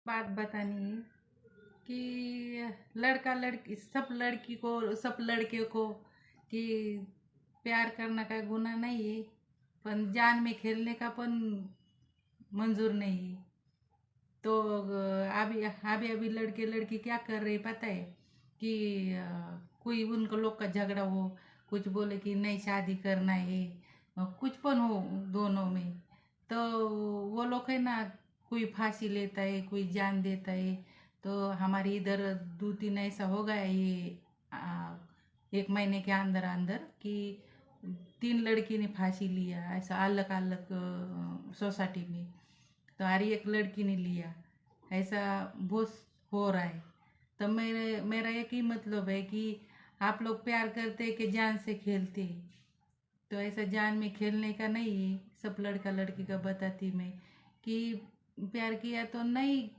बात बतानी है कि लड़का लड़की सब लड़के को कि प्यार करना का गुनाह नहीं है, पण जान में खेलने का पण मंजूर नहीं है। तो अभी अभी अभी लड़के लड़की क्या कर रहे पता है कि कोई उनको लोग का झगड़ा हो, कुछ बोले कि नहीं शादी करना है, कुछ पण हो दोनों में, तो वो लोग है ना, कोई फांसी लेता है, कोई जान देता है। तो हमारे इधर 2-3 ऐसा हो गया ये, आ, 1 महीने के अंदर अंदर कि 3 लड़की ने फांसी लिया, ऐसा अलग अलग सोसाइटी में। तो हर एक लड़की ने लिया, ऐसा बहुत हो रहा है। तो मेरा एक ही मतलब है कि आप लोग प्यार करते कि जान से खेलते, तो ऐसा जान में खेलने का नहीं है। सब लड़का लड़की का बताती मैं कि प्यार किया तो नहीं